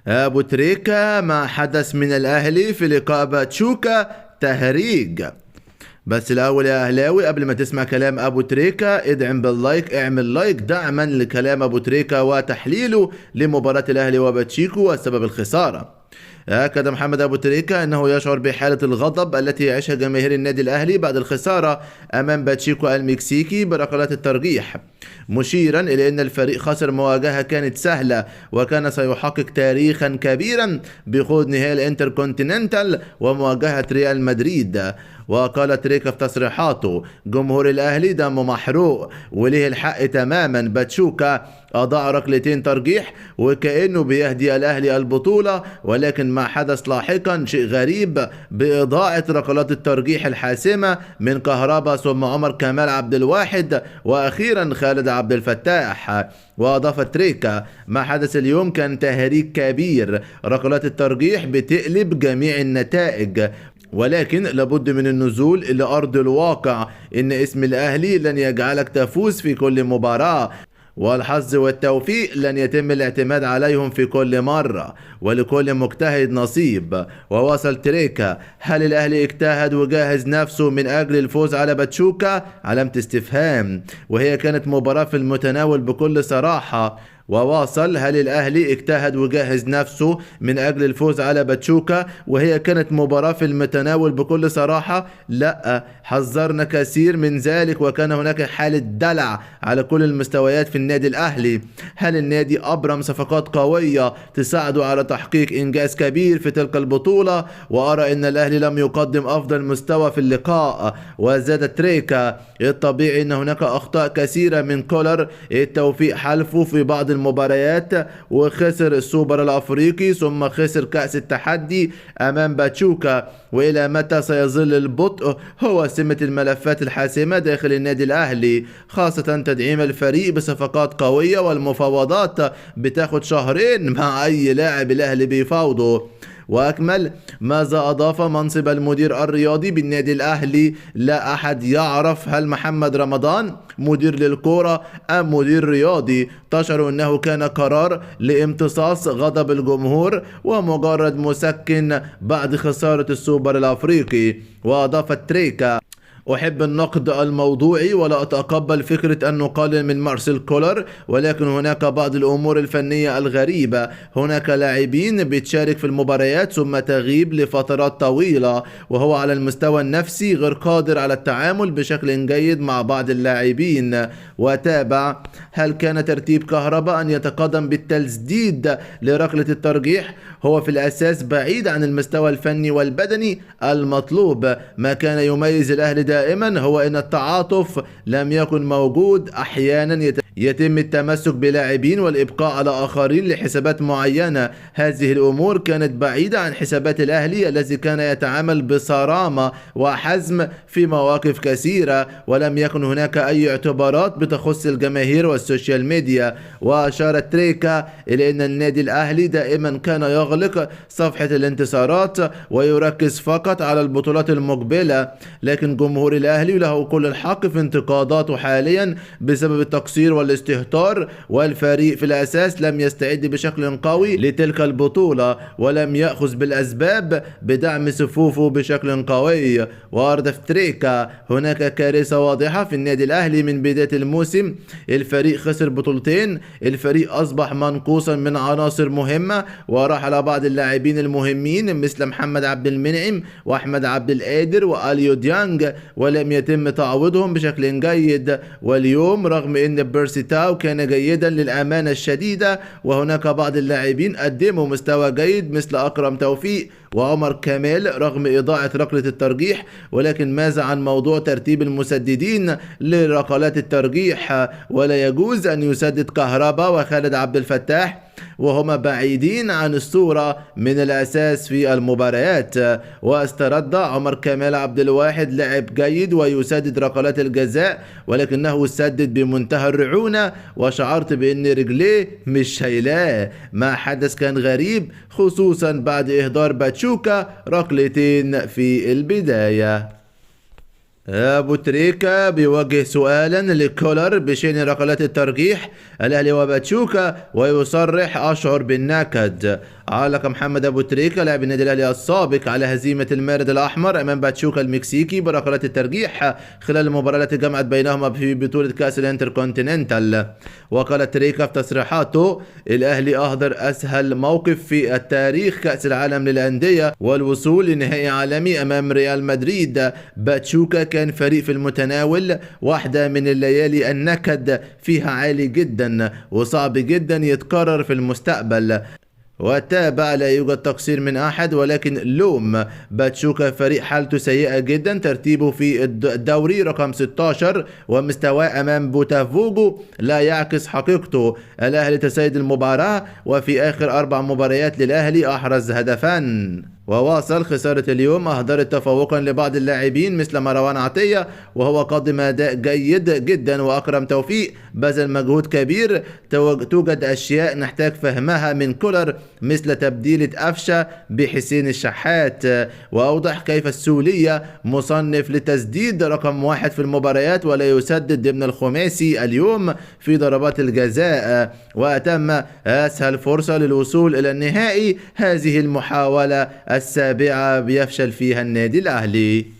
أبو تريكة ما حدث من الأهلي في لقاء باتشوكا تهريج. بس الأول يا أهلاوي، قبل ما تسمع كلام أبو تريكة ادعم باللايك، اعمل لايك دعما لكلام أبو تريكة وتحليله لمباراة الأهلي وباتشيكو وسبب الخسارة. أكد محمد أبو تريكة أنه يشعر بحالة الغضب التي يعيشها جماهير النادي الأهلي بعد الخسارة أمام باتشيكو المكسيكي بركلات الترجيح، مشيرا إلى أن الفريق خسر مواجهة كانت سهلة وكان سيحقق تاريخا كبيرا بخوض نهائي الانتركونتيننتال ومواجهة ريال مدريد. وقال تريكة في تصريحاته: جمهور الأهلي دمه محروق وله الحق تماما، باتشوكا أضاع ركلتين ترجيح وكأنه بيهدي الأهلي البطولة، ولكن ما حدث لاحقا شيء غريب بإضاعة ركلات الترجيح الحاسمة من كهربا ثم عمر كمال عبد الواحد وأخيرا خالد عبد الفتاح. وأضاف تريكة: ما حدث اليوم كان تهريج كبير، ركلات الترجيح بتقلب جميع النتائج، ولكن لابد من النزول إلى أرض الواقع. إن اسم الأهلي لن يجعلك تفوز في كل مباراة، والحظ والتوفيق لن يتم الاعتماد عليهم في كل مرة، ولكل مجتهد نصيب. ووصل تريكة: هل الأهلي اجتهد وجهز نفسه من أجل الفوز على باتشوكا؟ علامة استفهام. وهي كانت مباراة في المتناول بكل صراحة. وواصل: هل الأهلي اجتهد وجهز نفسه من أجل الفوز على باتشوكا وهي كانت مباراة في المتناول بكل صراحة؟ لا، حذرنا كثير من ذلك وكان هناك حالة دلع على كل المستويات في النادي الأهلي. هل النادي أبرم صفقات قوية تساعده على تحقيق إنجاز كبير في تلك البطولة؟ وأرى أن الأهلي لم يقدم أفضل مستوى في اللقاء. وزاد تريكة: الطبيعي أن هناك أخطاء كثيرة من كولر، التوفيق حلفه في بعض المباريات، وخسر السوبر الأفريقي ثم خسر كأس التحدي أمام باتشوكا. وإلى متى سيظل البطء هو سمة الملفات الحاسمة داخل النادي الأهلي، خاصة تدعيم الفريق بصفقات قوية، والمفاوضات بتاخد شهرين مع أي لاعب الأهلي بيفاوضه. وأكمل: ماذا أضاف منصب المدير الرياضي بالنادي الأهلي؟ لا أحد يعرف هل محمد رمضان مدير للكرة أم مدير رياضي. تشعر أنه كان قرار لامتصاص غضب الجمهور ومجرد مسكن بعد خسارة السوبر الأفريقي. وأضاف تريكة: أحب النقد الموضوعي ولا أتقبل فكرة أن نقلل من مارسيل كولر، ولكن هناك بعض الأمور الفنية الغريبة. هناك لاعبين بتشارك في المباريات ثم تغيب لفترات طويلة، وهو على المستوى النفسي غير قادر على التعامل بشكل جيد مع بعض اللاعبين. وتابع: هل كان ترتيب كهربا أن يتقدم بالتسديد لركلة الترجيح؟ هو في الأساس بعيد عن المستوى الفني والبدني المطلوب. ما كان يميز الأهلي دائما هو أن التعاطف لم يكن موجود. أحيانا يتم التمسك بلاعبين والإبقاء على آخرين لحسابات معينة. هذه الأمور كانت بعيدة عن حسابات الأهلي الذي كان يتعامل بصرامة وحزم في مواقف كثيرة، ولم يكن هناك أي اعتبارات بتخص الجماهير والسوشيال ميديا. وأشار تريكة إلى أن النادي الأهلي دائما كان يغلق صفحة الانتصارات ويركز فقط على البطولات المقبلة، لكن جمهور الأهلي له كل الحق في انتقاداته حاليا بسبب التقصير والاستهتار، والفريق في الأساس لم يستعد بشكل قوي لتلك البطولة ولم يأخذ بالأسباب بدعم صفوفه بشكل قوي. وأردف تريكة: هناك كارثة واضحة في النادي الأهلي من بداية الموسم. الفريق خسر بطولتين، الفريق أصبح منقوصا من عناصر مهمة، وراح على بعض اللاعبين المهمين مثل محمد عبد المنعم وأحمد عبد القادر وأليو ديانج، ولم يتم تعويضهم بشكل جيد. واليوم رغم أن بيرسي تاو كان جيدا للأمانة الشديدة، وهناك بعض اللاعبين قدموا مستوى جيد مثل أكرم توفيق وعمر كمال رغم إضاعة ركلة الترجيح، ولكن ماذا عن موضوع ترتيب المسددين لركلات الترجيح؟ ولا يجوز أن يسدد كهربا وخالد عبد الفتاح وهما بعيدين عن الصورة من الأساس في المباريات. واسترد عمر كمال عبد الواحد لاعب جيد ويسدد ركلات الجزاء، ولكنه سدد بمنتهى الرعونة وشعرت بأن رجليه مش شايلاه. ما حدث كان غريب خصوصا بعد إهدار باتشوكا ركلتين في البداية. أبو تريكة بيوجه سؤالا لكولر بشأن ركلات الترجيح الأهلي وباتشوكا ويصرح: أشعر بالنكد. علق محمد أبو تريكة لاعب النادي الأهلي السابق على هزيمة المارد الأحمر أمام باتشوكا المكسيكي بركلات الترجيح خلال المباراة التي جمعت بينهما في بطولة كأس الانتركونتيننتال. وقال تريكة في تصريحاته: الأهلي أهدر أسهل موقف في التاريخ كأس العالم للأندية والوصول لنهائي عالمي أمام ريال مدريد. باتشوكا كان فريق في المتناول، واحدة من الليالي النكد فيها عالي جدا وصعب جدا يتكرر في المستقبل. وتابع: لا يوجد تقصير من أحد ولكن لوم باتشوكا فريق حالته سيئة جدا، ترتيبه في الدوري رقم 16 ومستواه أمام بوتافوغو لا يعكس حقيقته. الأهلي تسيد المباراة وفي آخر 4 مباريات للأهلي أحرز هدفان. وواصل: خسارة اليوم أهدرت تفوقا لبعض اللاعبين مثل مروان عطية وهو قدم أداء جيد جدا، وأكرم توفيق بذل مجهود كبير. توجد أشياء نحتاج فهمها من كولر مثل تبديلة أفشة بحسين الشحات. وأوضح كيف السولية مصنف لتسديد رقم 1 في المباريات ولا يسدد ضمن الخماسي اليوم في ضربات الجزاء. وأتم أسهل فرصة للوصول إلى النهائي، هذه المحاولة السابعة بيفشل فيها النادي الأهلي.